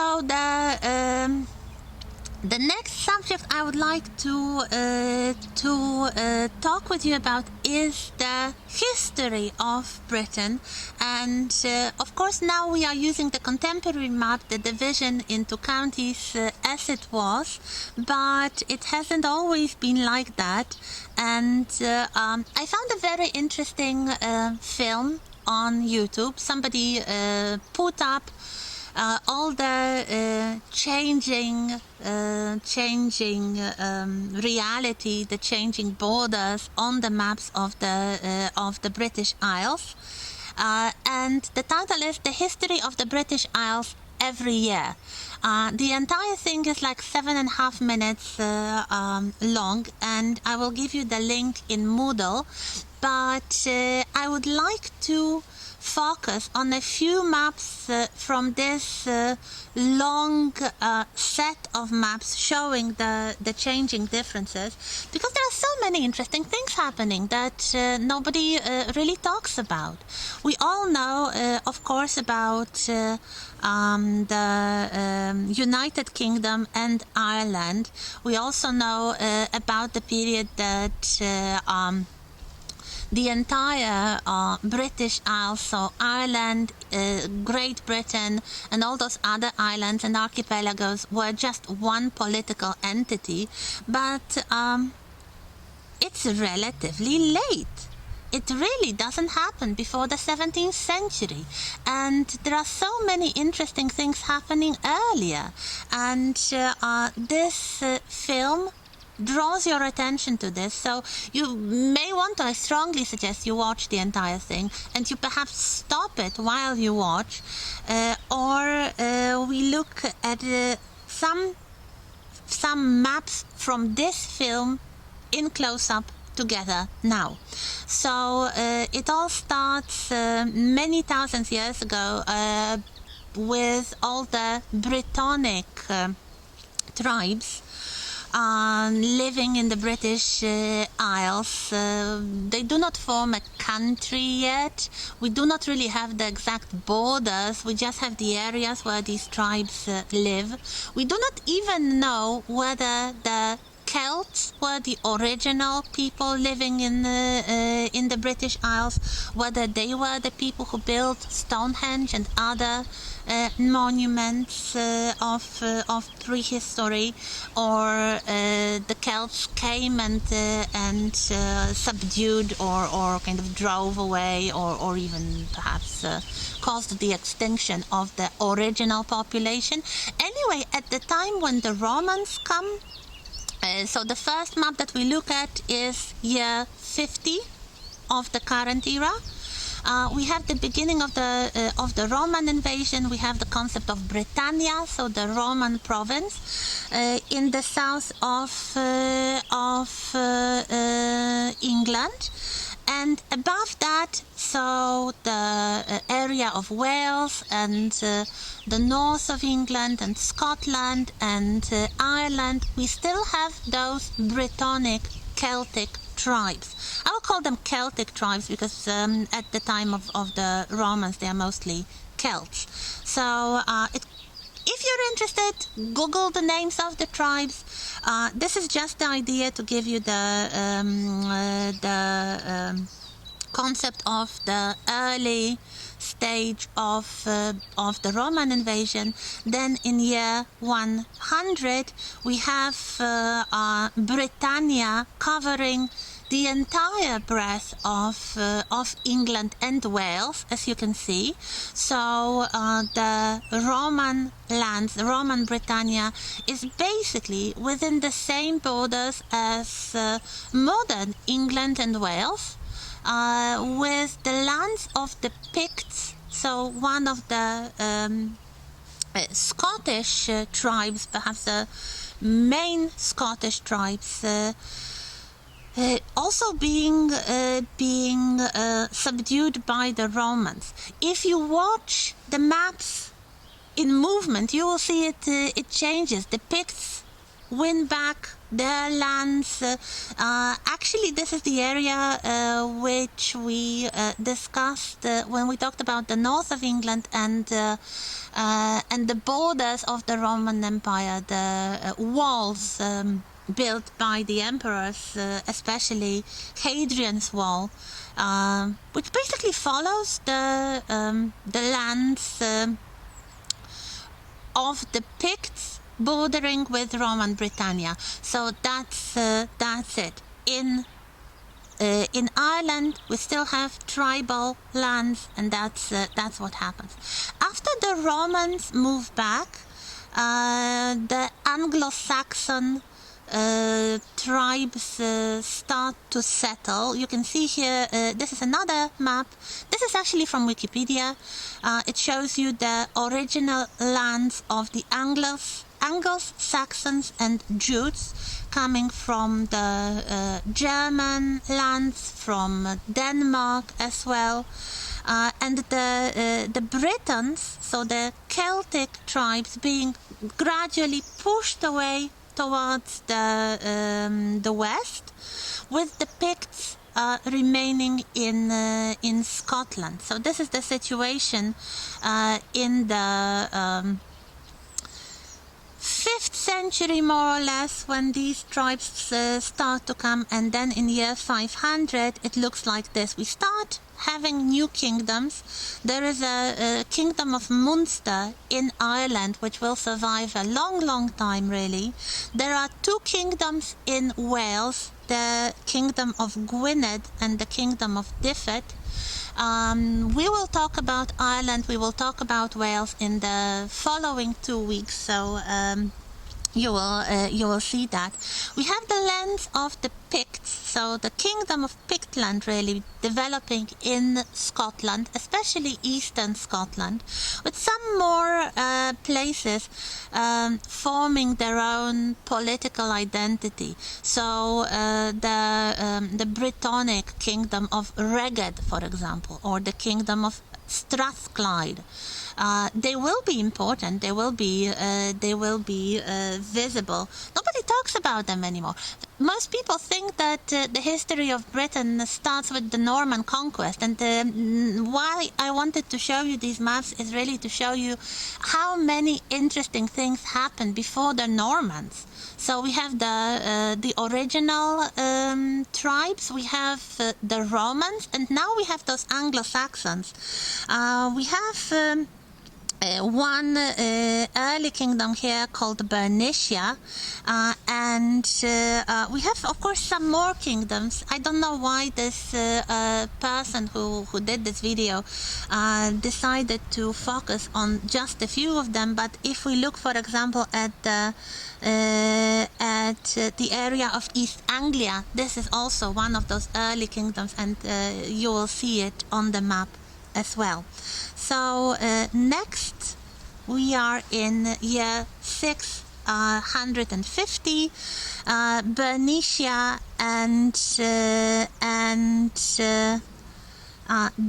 So the next subject I would like to talk with you about is the history of Britain, and of course now we are using the contemporary map, the division into counties as it was, but it hasn't always been like that. And I found a very interesting film on YouTube. Somebody put up all the changing reality, the changing borders on the maps of the British Isles, and the title is "The History of the British Isles Every Year." The entire thing is like 7.5 minutes long, and I will give you the link in Moodle. But I would like to focus on a few maps from this long set of maps showing the changing differences, because there are so many interesting things happening that nobody really talks about. We all know, of course, about the United Kingdom and Ireland. We also know about the period that the entire British Isles, so Ireland, Great Britain, and all those other islands and archipelagos were just one political entity, but it's relatively late. It really doesn't happen before the 17th century, and there are so many interesting things happening earlier, and this film draws your attention to this, so you may want to, I strongly suggest you watch the entire thing, and you perhaps stop it while you watch, or we look at some maps from this film in close-up together now. So it all starts many thousands years ago with all the Brittonic tribes living in the British Isles. They do not form a country yet. We do not really have the exact borders. We just have the areas where these tribes live. We do not even know whether the Celts were the original people living in the British Isles, whether they were the people who built Stonehenge and other monuments of prehistory, or the Celts came and subdued or kind of drove away, or even perhaps caused the extinction of the original population. Anyway, at the time when the Romans come, so the first map that we look at is year 50 of the current era. We have the beginning of the Roman invasion. We have the concept of Britannia, so the Roman province in the south of England. And above that, so the area of Wales and the north of England and Scotland and Ireland, we still have those Brittonic Celtic tribes. I will call them Celtic tribes because at the time of the Romans they are mostly Celts. So if you're interested, Google the names of the tribes. This is just the idea to give you the concept of the early stage of the Roman invasion. Then in year 100 we have Britannia covering the entire breadth of England and Wales, as you can see. So the Roman lands, the Roman Britannia, is basically within the same borders as modern England and Wales, with the lands of the Picts. So one of the Scottish tribes, perhaps the main Scottish tribes, also being subdued by the Romans. If you watch the maps in movement, you will see it changes. The Picts win back their lands. Actually, this is the area which we discussed when we talked about the north of England and the borders of the Roman Empire, the walls built by the emperors, especially Hadrian's Wall, which basically follows the lands of the Picts bordering with Roman Britannia. So that's it. In Ireland, we still have tribal lands, and that's what happens. After the Romans move back, the Anglo-Saxon tribes start to settle. You can see here, this is another map. This is actually from Wikipedia. It shows you the original lands of the Angles, Saxons and Jutes, coming from the German lands, from Denmark as well. And the Britons, so the Celtic tribes, being gradually pushed away towards the west, with the Picts remaining in Scotland. So this is the situation in the 5th century, more or less, when these tribes start to come, and then in year 500 it looks like this. We start having new kingdoms. There is a kingdom of Munster in Ireland which will survive a long time, really. There are two kingdoms in Wales, the kingdom of Gwynedd and the kingdom of Dyfed. We will talk about Ireland, we will talk about Wales in the following 2 weeks, so you will see that. We have the lands of the Picts, so the kingdom of Pictland really developing in Scotland, especially eastern Scotland, with some more places forming their own political identity. So the Brittonic kingdom of Reged, for example, or the kingdom of Strathclyde. They will be important. They will be visible. Nobody talks about them anymore. Most people think that the history of Britain starts with the Norman conquest, and why I wanted to show you these maps is really to show you how many interesting things happened before the Normans. So we have the original tribes, we have the Romans, and now we have those Anglo-Saxons. We have one early kingdom here called Bernicia, and we have, of course, some more kingdoms. I don't know why this person who did this video decided to focus on just a few of them, but if we look, for example, at the area of East Anglia, this is also one of those early kingdoms, and you will see it on the map as well. So next we are in year 650, Bernicia and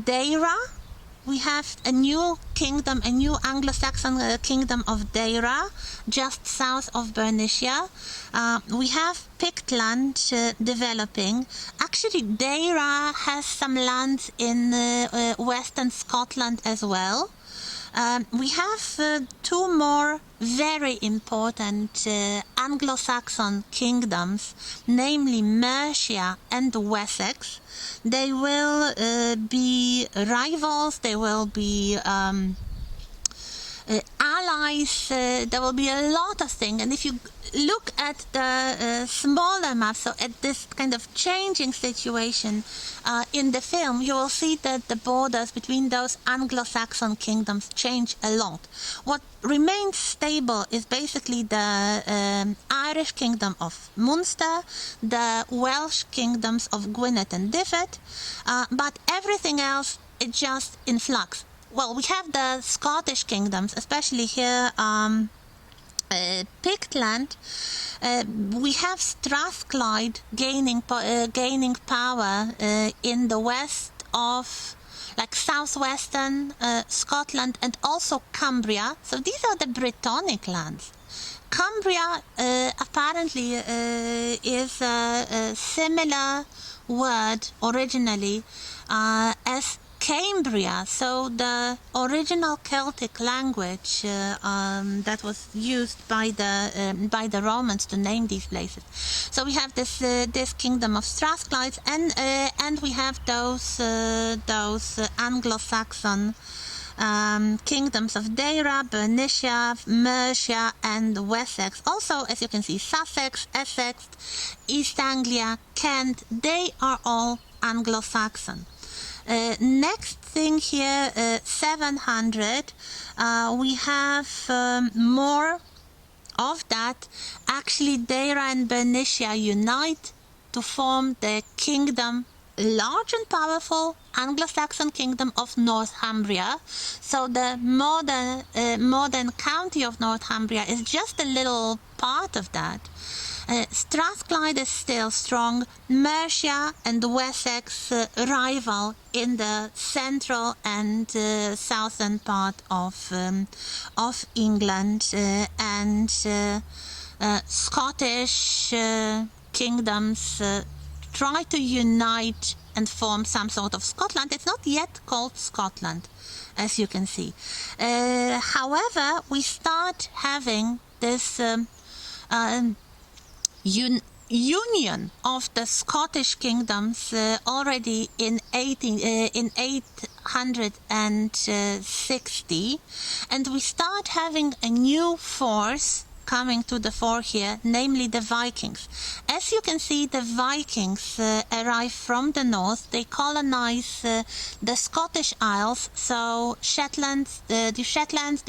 Deira. We have a new kingdom, a new Anglo-Saxon kingdom of Deira, just south of Bernicia. We have Pictland developing. Actually, Deira has some lands in western Scotland as well. We have two more very important Anglo-Saxon kingdoms, namely Mercia and Wessex. They will be rivals, they will be allies, there will be a lot of things. And if you look at the smaller maps, so at this kind of changing situation in the film, you will see that the borders between those Anglo-Saxon kingdoms change a lot. What remains stable is basically the Irish kingdom of Munster, the Welsh kingdoms of Gwynedd and Dyfed, but everything else is just in flux. Well, we have the Scottish kingdoms, especially here, Pictland. We have Strathclyde gaining power in the west of, like, southwestern Scotland, and also Cumbria. So these are the Brittonic lands. Cumbria apparently is a similar word originally as Cambria, so the original Celtic language that was used by the Romans to name these places. So we have this kingdom of Strathclyde, and we have those Anglo-Saxon kingdoms of Deira, Bernicia, Mercia, and Wessex. Also, as you can see, Sussex, Essex, East Anglia, Kent, they are all Anglo-Saxon. Next thing here, 700, we have more of that. Actually, Deira and Bernicia unite to form the kingdom, large and powerful Anglo-Saxon kingdom of Northumbria. So the modern county of Northumbria is just a little part of that. Strathclyde is still strong. Mercia and Wessex rival in the central and southern part of England, and Scottish kingdoms try to unite and form some sort of Scotland. It's not yet called Scotland, as you can see. However, we start having this union of the Scottish kingdoms already in 860, and we start having a new force coming to the fore here, namely the Vikings. As you can see, the Vikings arrive from the north. They colonize the Scottish Isles, so Shetlands, the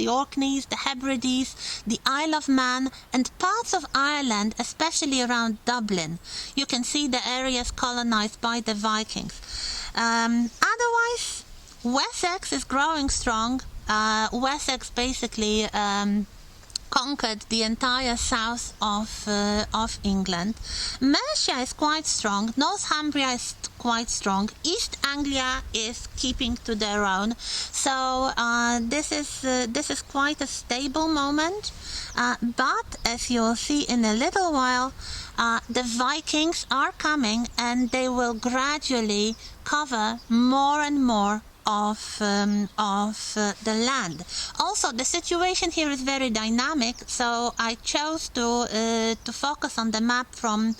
Orkneys, the Hebrides, the Isle of Man, and parts of Ireland, especially around Dublin. You can see the areas colonized by the Vikings. Otherwise, Wessex is growing strong. Wessex basically conquered the entire south of England. Mercia is quite strong. Northumbria is quite strong. East Anglia is keeping to their own. So this is quite a stable moment. But as you'll see in a little while, the Vikings are coming, and they will gradually cover more and more of the land. Also, the situation here is very dynamic, so I chose to focus on the map from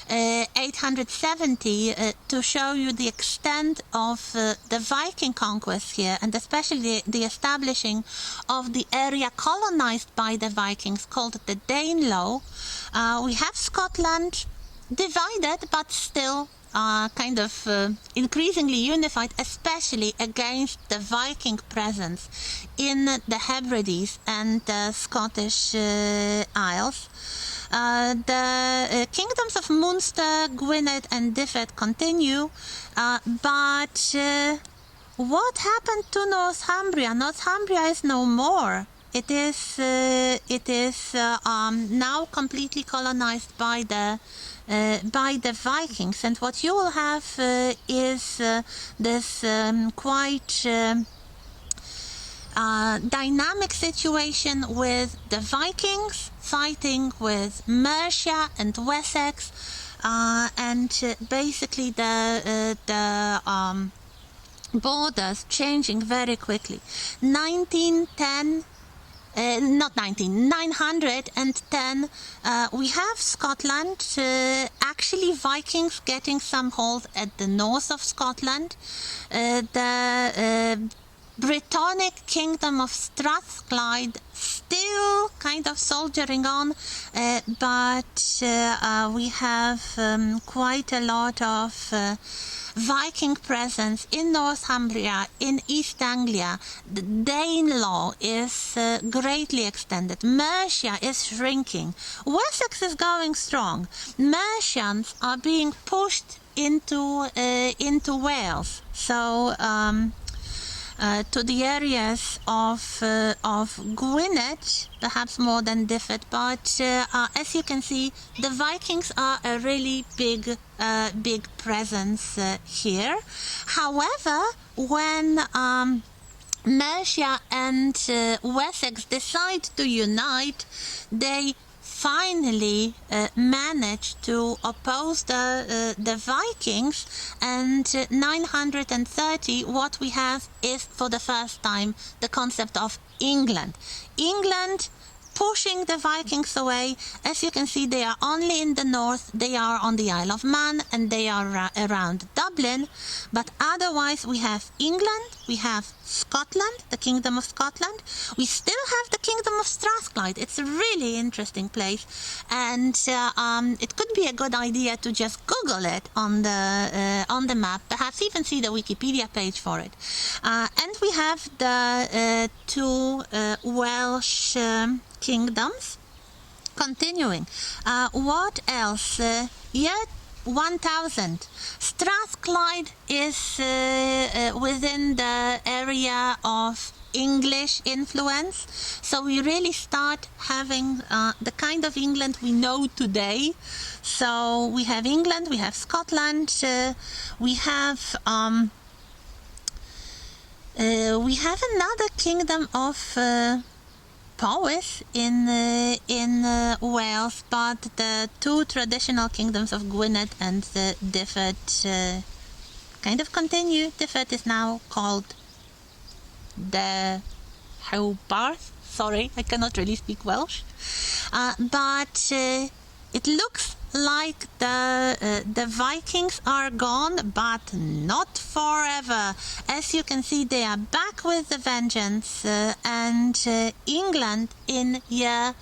870 to show you the extent of the Viking conquest here, and especially the establishing of the area colonized by the Vikings called the Danelaw. We have Scotland divided, but still kind of increasingly unified, especially against the Viking presence in the Hebrides and the Scottish Isles. The kingdoms of Munster, Gwynedd, and Dyfed continue, but what happened to Northumbria? Northumbria is no more. It is now completely colonized by the Vikings, and what you will have is this quite dynamic situation with the Vikings fighting with Mercia and Wessex, and basically the borders changing very quickly. 910, we have Scotland, actually Vikings getting some hold at the north of Scotland. The Brittonic kingdom of Strathclyde still kind of soldiering on, but we have quite a lot of Viking presence in Northumbria, in East Anglia. The Danelaw is greatly extended. Mercia is shrinking. Wessex is going strong. Mercians are being pushed into Wales. So to the areas of Gwynedd, perhaps more than Dyfed, but as you can see, the Vikings are a really big presence here. However, when Mercia and Wessex decide to unite, they finally managed to oppose the Vikings, and 930 what we have is for the first time the concept of England. England pushing the Vikings away. As you can see, they are only in the north, they are on the Isle of Man, and they are around Dublin, but otherwise we have England, we have Scotland, the Kingdom of Scotland, we still have the Kingdom of Strathclyde. It's a really interesting place, and it could be a good idea to just Google it on the map, perhaps even see the Wikipedia page for it. And we have the two Welsh kingdoms. Continuing, what else? Year 1000. Strathclyde is within the area of English influence, so we really start having the kind of England we know today. So we have England, we have Scotland, we have another kingdom of Powys in Wales, but the two traditional kingdoms of Gwynedd and Dyfed kind of continue. Dyfed is now called the Howbarth. Sorry, I cannot really speak Welsh, but it looks like the Vikings are gone, but not forever. As you can see, they are back with the vengeance, and England in year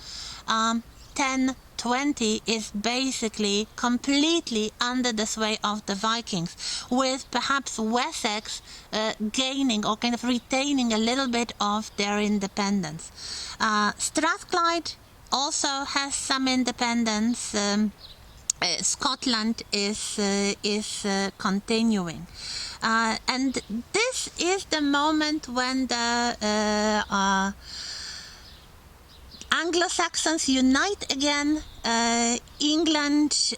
1020 is basically completely under the sway of the Vikings, with perhaps Wessex gaining or kind of retaining a little bit of their independence. Strathclyde also has some independence. Scotland is continuing, and this is the moment when the Anglo-Saxons unite again. England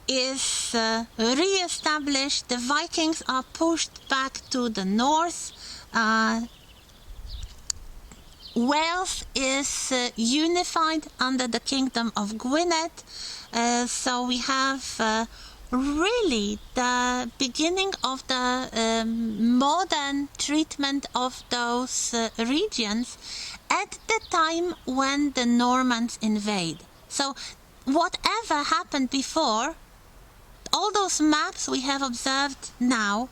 is re-established. The Vikings are pushed back to the north. Wales is unified under the Kingdom of Gwynedd. So we have really the beginning of the modern treatment of those regions at the time when the Normans invade. So whatever happened before, all those maps we have observed now,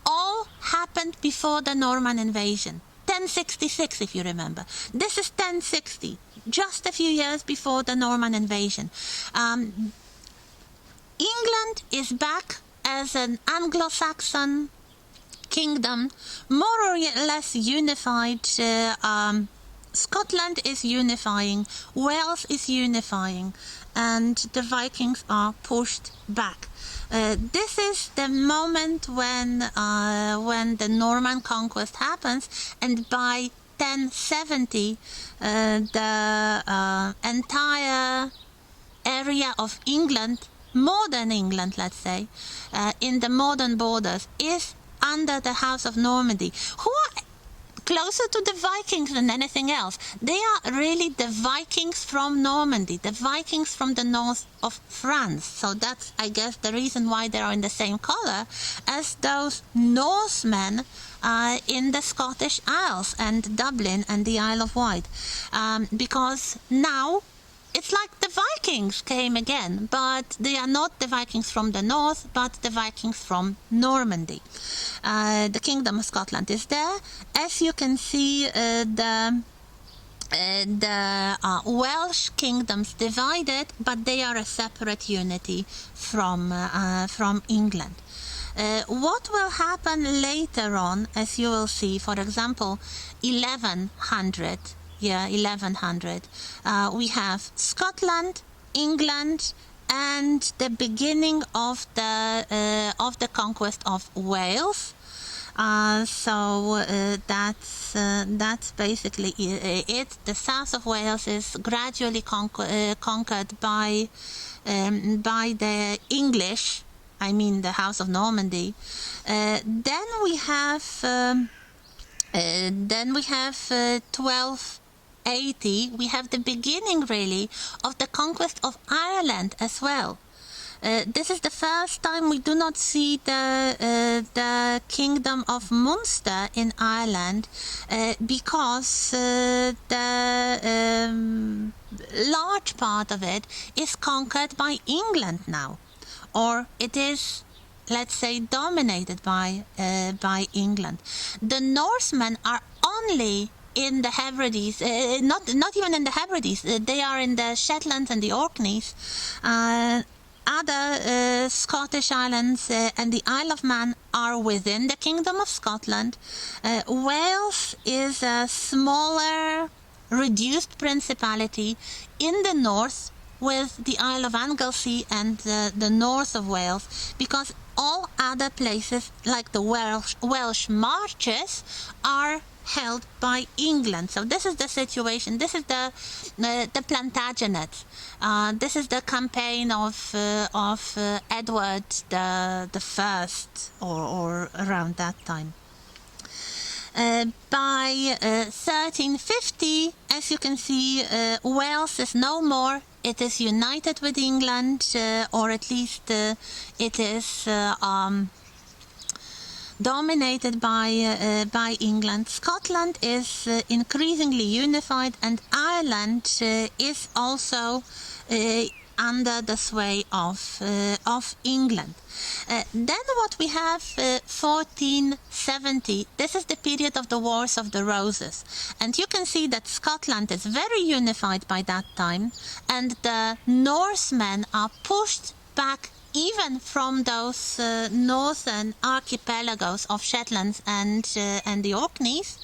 all happened before the Norman invasion. 1066, if you remember. This is 1060, just a few years before the Norman invasion. England is back as an Anglo-Saxon kingdom, more or less unified. Scotland is unifying, Wales is unifying, and the Vikings are pushed back. This is the moment when the Norman conquest happens, and by 1070 the entire area of England, modern England, let's say, in the modern borders, is under the House of Normandy, who are closer to the Vikings than anything else. They are really the Vikings from Normandy, the Vikings from the north of France. So that's, I guess, the reason why they are in the same color as those Norsemen in the Scottish Isles and Dublin and the Isle of Wight. Because now it's like the Vikings came again, but they are not the Vikings from the north, but the Vikings from Normandy. The Kingdom of Scotland is there. As you can see, the Welsh kingdoms divided, but they are a separate unity from England. What will happen later on, as you will see, for example, 1100. Yeah, 1100. We have Scotland, England, and the beginning of the conquest of Wales. So that's basically it. The south of Wales is gradually conquered by the English. I mean, the House of Normandy. Then we have 1280 1480, we have the beginning, really, of the conquest of Ireland as well. This is the first time we do not see the kingdom of Munster in Ireland because the large part of it is conquered by England now, or it is, let's say, dominated by England. The Norsemen are only in the Hebrides, not even in the Hebrides. They are in the Shetlands and the Orkneys. Other Scottish islands and the Isle of Man are within the Kingdom of Scotland. Wales is a smaller, reduced principality in the north, with the Isle of Anglesey and the north of Wales, because all other places, like the Welsh Marches, are held by England. So this is the situation. This is the Plantagenet. This is the campaign of Edward the First, or around that time. By 1350, as you can see, Wales is no more. It is united with England, or at least it is dominated by England. Scotland is increasingly unified, and Ireland is also under the sway of England. Then what we have, 1470, this is the period of the Wars of the Roses. And you can see that Scotland is very unified by that time, and the Norsemen are pushed back even from those northern archipelagos of Shetlands and the Orkneys.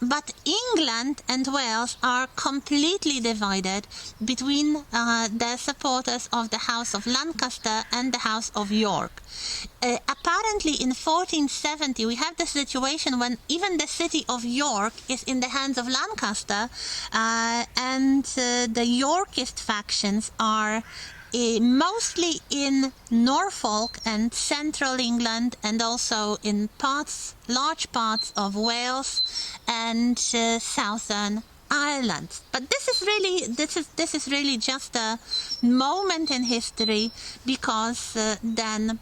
But England and Wales are completely divided between the supporters of the House of Lancaster and the House of York. Apparently in 1470 we have the situation when even the city of York is in the hands of Lancaster, and the Yorkist factions are mostly in Norfolk and central England, and also in large parts of Wales and southern Ireland. But this is really just a moment in history, because then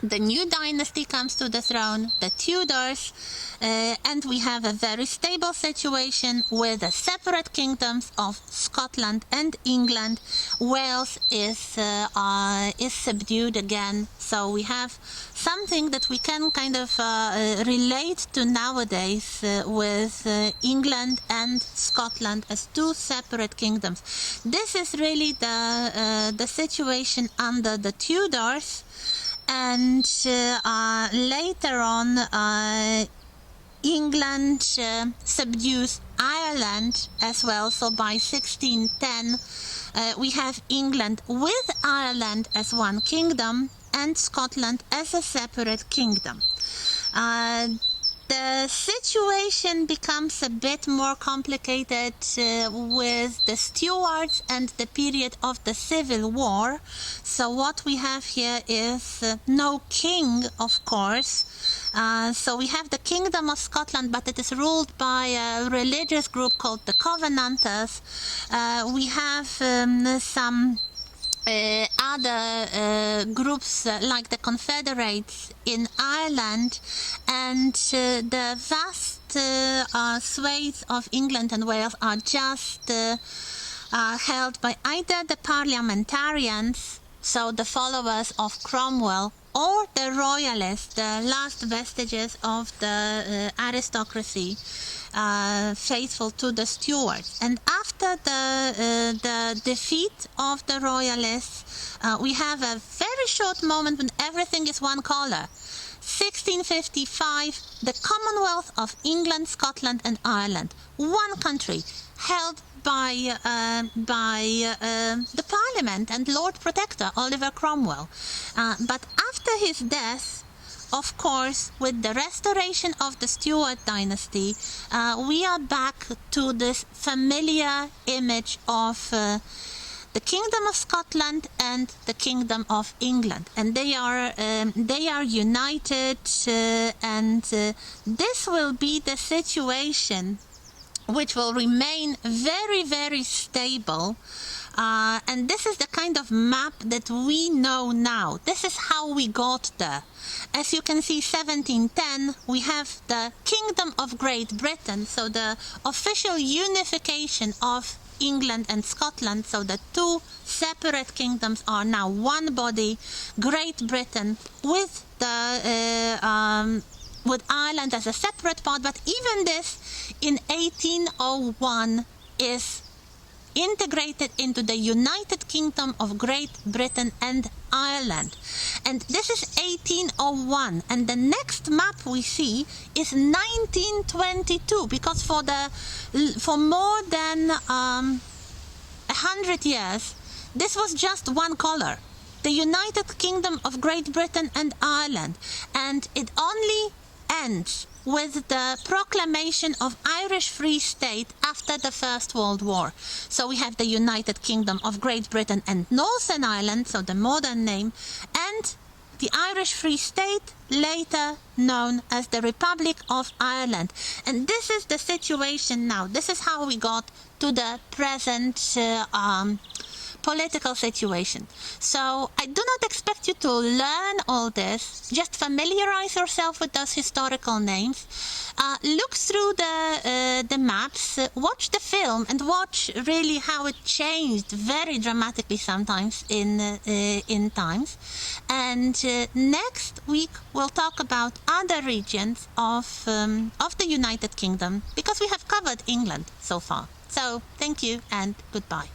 the new dynasty comes to the throne, the Tudors, and we have a very stable situation with the separate kingdoms of Scotland and England. Wales is subdued again, so we have something that we can kind of relate to nowadays with England and Scotland as two separate kingdoms. This is really the situation under the Tudors. And later on, England subdues Ireland as well. So by 1610, we have England with Ireland as one kingdom and Scotland as a separate kingdom. The situation becomes a bit more complicated with the Stuarts and the period of the Civil War. So what we have here is no king, of course. So we have the Kingdom of Scotland, but it is ruled by a religious group called the Covenanters. We have some other groups like the Confederates in Ireland, and the vast swathes of England and Wales are just held by either the parliamentarians, so the followers of Cromwell, or the royalists, the last vestiges of the aristocracy, faithful to the Stuarts. And after the defeat of the royalists, we have a very short moment when everything is one color. 1655, the Commonwealth of England, Scotland and Ireland, one country, held by the Parliament and Lord Protector Oliver Cromwell. But after his death, of course, with the restoration of the Stuart dynasty, we are back to this familiar image of the Kingdom of Scotland and the Kingdom of England, and they are united, and this will be the situation which will remain very, very stable. And this is the kind of map that we know now. This is how we got there. As you can see, 1710, we have the Kingdom of Great Britain, so the official unification of England and Scotland, so the two separate kingdoms are now one body, Great Britain, with with Ireland as a separate part. But even this in 1801 is integrated into the United Kingdom of Great Britain and Ireland. And this is 1801, and the next map we see is 1922, because for more than 100 years this was just one color, the United Kingdom of Great Britain and Ireland, and it only ends with the proclamation of Irish Free State after the First World War. So we have the United Kingdom of Great Britain and Northern Ireland, so the modern name, and the Irish Free State, later known as the Republic of Ireland. And this is the situation now. This is how we got to the present political situation. So I do not expect you to learn all this. Just familiarize yourself with those historical names. Look through the maps, watch the film, and watch really how it changed very dramatically sometimes in times. And next week we'll talk about other regions of the United Kingdom, because we have covered England so far. So thank you and goodbye.